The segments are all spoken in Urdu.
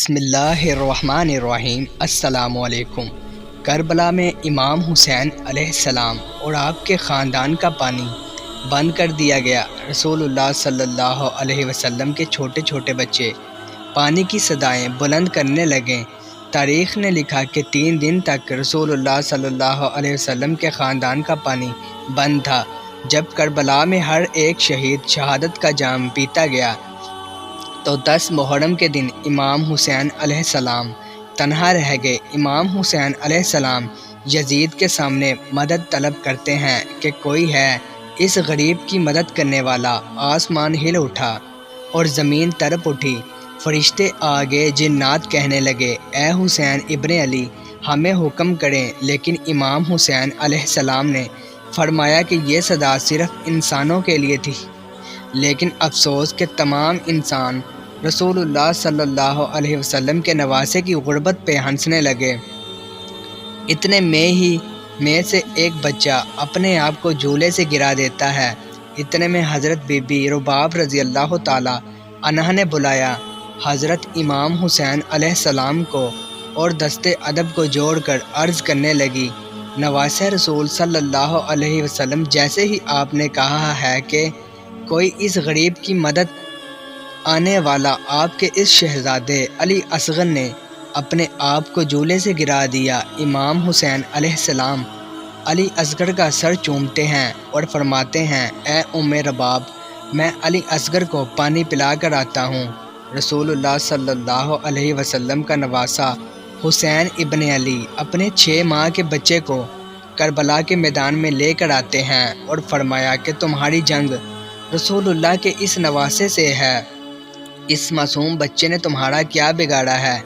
بسم اللہ الرحمن الرحیم۔ السلام علیکم۔ کربلا میں امام حسین علیہ السلام اور آپ کے خاندان کا پانی بند کر دیا گیا۔ رسول اللہ صلی اللہ علیہ وسلم کے چھوٹے چھوٹے بچے پانی کی صدائیں بلند کرنے لگے۔ تاریخ نے لکھا کہ 3 دن تک رسول اللہ صلی اللہ علیہ وسلم کے خاندان کا پانی بند تھا۔ جب کربلا میں ہر ایک شہید شہادت کا جام پیتا گیا تو 10 محرم کے دن امام حسین علیہ السلام تنہا رہ گئے۔ امام حسین علیہ السلام یزید کے سامنے مدد طلب کرتے ہیں کہ کوئی ہے اس غریب کی مدد کرنے والا۔ آسمان ہل اٹھا اور زمین تڑپ اٹھی، فرشتے آگے جنات کہنے لگے، اے حسین ابن علی ہمیں حکم کریں۔ لیکن امام حسین علیہ السلام نے فرمایا کہ یہ صدا صرف انسانوں کے لیے تھی، لیکن افسوس کہ تمام انسان رسول اللہ صلی اللہ علیہ وسلم کے نواسے کی غربت پہ ہنسنے لگے۔ اتنے میں سے ایک بچہ اپنے آپ کو جھولے سے گرا دیتا ہے۔ اتنے میں حضرت بی بی رباب رضی اللہ تعالی عنہا نے بلایا حضرت امام حسین علیہ السلام کو اور دست ادب کو جوڑ کر عرض کرنے لگی، نواسے رسول صلی اللہ علیہ وسلم، جیسے ہی آپ نے کہا ہے کہ کوئی اس غریب کی مدد آنے والا، آپ کے اس شہزادے علی اصغر نے اپنے آپ کو جھولے سے گرا دیا۔ امام حسین علیہ السلام علی اصغر کا سر چومتے ہیں اور فرماتے ہیں، اے ام رباب میں علی اصغر کو پانی پلا کر آتا ہوں۔ رسول اللہ صلی اللہ علیہ وسلم کا نواسا حسین ابن علی اپنے 6 ماہ کے بچے کو کربلا کے میدان میں لے کر آتے ہیں اور فرمایا کہ تمہاری جنگ رسول اللہ کے اس نواسے سے ہے، اس معصوم بچے نے تمہارا کیا بگاڑا ہے؟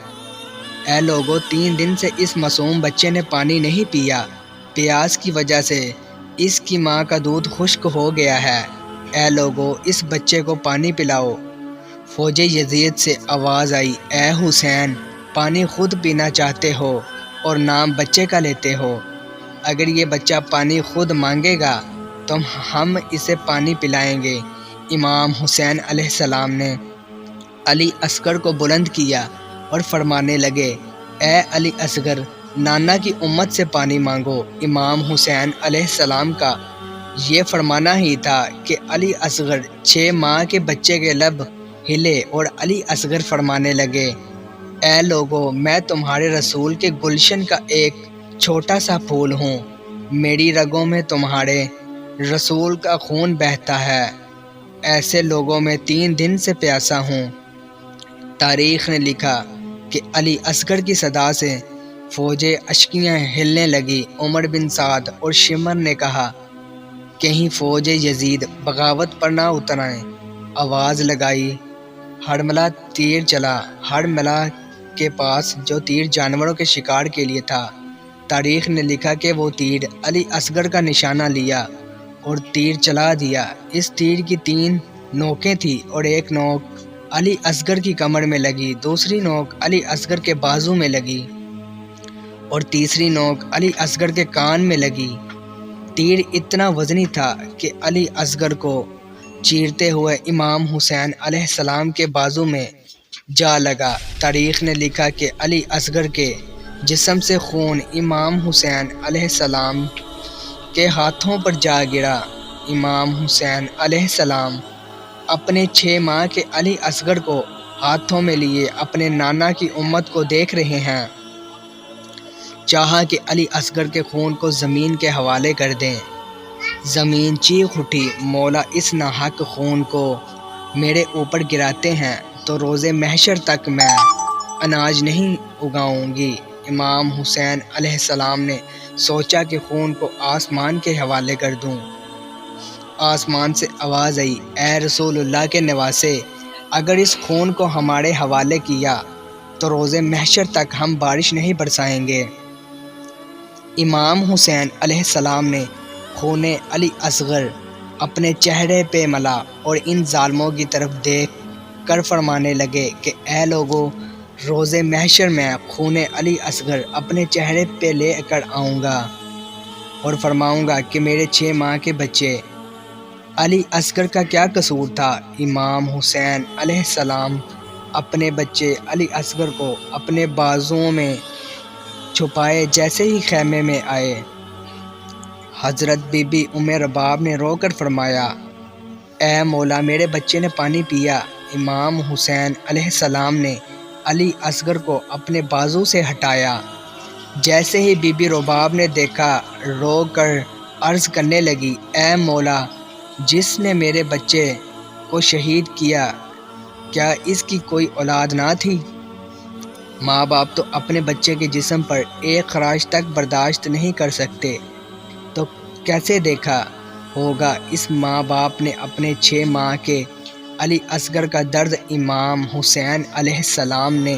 اے لوگو، 3 دن سے اس معصوم بچے نے پانی نہیں پیا، پیاس کی وجہ سے اس کی ماں کا دودھ خشک ہو گیا ہے۔ اے لوگو، اس بچے کو پانی پلاؤ۔ فوج یزید سے آواز آئی، اے حسین پانی خود پینا چاہتے ہو اور نام بچے کا لیتے ہو؟ اگر یہ بچہ پانی خود مانگے گا تو ہم اسے پانی پلائیں گے۔ امام حسین علیہ السلام نے علی اصغر کو بلند کیا اور فرمانے لگے، اے علی اصغر نانا کی امت سے پانی مانگو۔ امام حسین علیہ السلام کا یہ فرمانا ہی تھا کہ علی اصغر 6 ماہ کے بچے کے لب ہلے اور علی اصغر فرمانے لگے، اے لوگو، میں تمہارے رسول کے گلشن کا ایک چھوٹا سا پھول ہوں، میری رگوں میں تمہارے رسول کا خون بہتا ہے، ایسے لوگوں میں 3 دن سے پیاسا ہوں۔ تاریخ نے لکھا کہ علی اصغر کی صدا سے فوجیں اشکیاں ہلنے لگی۔ عمر بن سعد اور شمر نے کہا، کہیں فوج یزید بغاوت پر نہ اتریں۔ آواز لگائی، ہرملہ تیر چلا۔ ہرملہ کے پاس جو تیر جانوروں کے شکار کے لیے تھا، تاریخ نے لکھا کہ وہ تیر علی اصغر کا نشانہ لیا اور تیر چلا دیا۔ اس تیر کی 3 نوکیں تھیں اور ایک نوک علی اصغر کی کمر میں لگی، دوسری نوک علی اصغر کے بازو میں لگی اور تیسری نوک علی اصغر کے کان میں لگی۔ تیر اتنا وزنی تھا کہ علی اصغر کو چیرتے ہوئے امام حسین علیہ السلام کے بازو میں جا لگا۔ تاریخ نے لکھا کہ علی اصغر کے جسم سے خون امام حسین علیہ السلام کے ہاتھوں پر جا گرا۔ امام حسین علیہ السلام اپنے 6 ماہ کے علی اصغر کو ہاتھوں میں لیے اپنے نانا کی امت کو دیکھ رہے ہیں، چاہا کہ علی اصغر کے خون کو زمین کے حوالے کر دیں۔ زمین چیخ اٹھی، مولا اس ناحق خون کو میرے اوپر گراتے ہیں تو روز محشر تک میں اناج نہیں اگاؤں گی۔ امام حسین علیہ السلام نے سوچا کہ خون کو آسمان کے حوالے کر دوں۔ آسمان سے آواز آئی، اے رسول اللہ کے نواسے، اگر اس خون کو ہمارے حوالے کیا تو روز محشر تک ہم بارش نہیں برسائیں گے۔ امام حسین علیہ السلام نے خون علی اصغر اپنے چہرے پہ ملا اور ان ظالموں کی طرف دیکھ کر فرمانے لگے کہ اے لوگو، روز محشر میں خون علی اصغر اپنے چہرے پہ لے کر آؤں گا اور فرماؤں گا کہ میرے 6 ماہ کے بچے علی اصغر کا کیا قصور تھا؟ امام حسین علیہ السلام اپنے بچے علی اصغر کو اپنے بازوؤں میں چھپائے جیسے ہی خیمے میں آئے، حضرت بی بی ام رباب نے رو کر فرمایا، اے مولا میرے بچے نے پانی پیا۔ امام حسین علیہ السلام نے علی اصغر کو اپنے بازو سے ہٹایا۔ جیسے ہی بی بی رباب نے دیکھا، رو کر عرض کرنے لگی، اے مولا، جس نے میرے بچے کو شہید کیا، کیا اس کی کوئی اولاد نہ تھی؟ ماں باپ تو اپنے بچے کے جسم پر ایک خراش تک برداشت نہیں کر سکتے، تو کیسے دیکھا ہوگا اس ماں باپ نے اپنے 6 ماہ کے علی اصغر کا درد۔ امام حسین علیہ السلام نے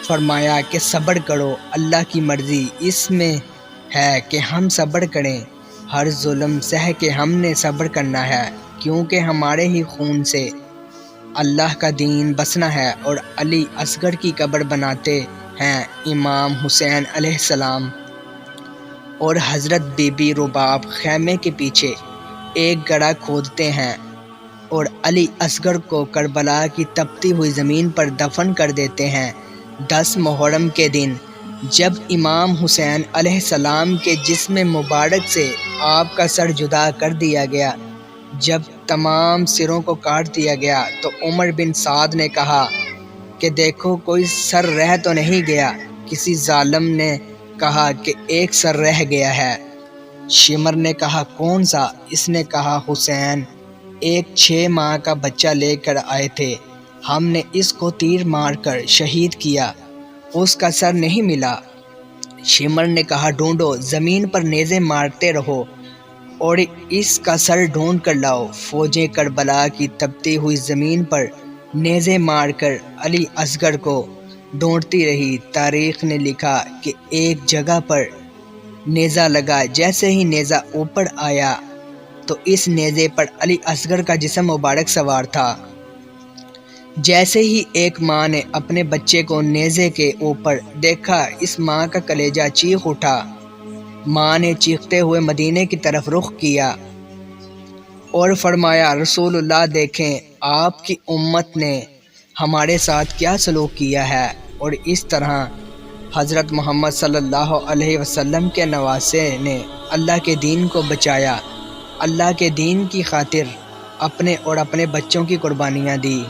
فرمایا کہ صبر کرو، اللہ کی مرضی اس میں ہے کہ ہم صبر کریں، ہر ظلم سہ کے ہم نے صبر کرنا ہے، کیونکہ ہمارے ہی خون سے اللہ کا دین بسنا ہے۔ اور علی اصغر کی قبر بناتے ہیں امام حسین علیہ السلام اور حضرت بی بی رباب خیمے کے پیچھے ایک گڑھا کھودتے ہیں اور علی اصغر کو کربلا کی تپتی ہوئی زمین پر دفن کر دیتے ہیں۔ 10 محرم کے دن جب امام حسین علیہ السلام کے جسم مبارک سے آپ کا سر جدا کر دیا گیا، جب تمام سروں کو کاٹ دیا گیا، تو عمر بن سعد نے کہا کہ دیکھو کوئی سر رہ تو نہیں گیا۔ کسی ظالم نے کہا کہ ایک سر رہ گیا ہے۔ شمر نے کہا کون سا؟ اس نے کہا حسین ایک 6 ماہ کا بچہ لے کر آئے تھے، ہم نے اس کو تیر مار کر شہید کیا، اس کا سر نہیں ملا۔ شمر نے کہا ڈھونڈو، زمین پر نیزے مارتے رہو اور اس کا سر ڈھونڈ کر لاؤ۔ فوجیں کربلا کی تپتی ہوئی زمین پر نیزے مار کر علی اصغر کو ڈھونڈتی رہی۔ تاریخ نے لکھا کہ ایک جگہ پر نیزہ لگا، جیسے ہی نیزہ اوپر آیا تو اس نیزے پر علی اصغر کا جسم مبارک سوار تھا۔ جیسے ہی ایک ماں نے اپنے بچے کو نیزے کے اوپر دیکھا، اس ماں کا کلیجہ چیخ اٹھا۔ ماں نے چیختے ہوئے مدینے کی طرف رخ کیا اور فرمایا، رسول اللہ دیکھیں آپ کی امت نے ہمارے ساتھ کیا سلوک کیا ہے۔ اور اس طرح حضرت محمد صلی اللہ علیہ وسلم کے نواسے نے اللہ کے دین کو بچایا، اللہ کے دین کی خاطر اپنے اور اپنے بچوں کی قربانیاں دی۔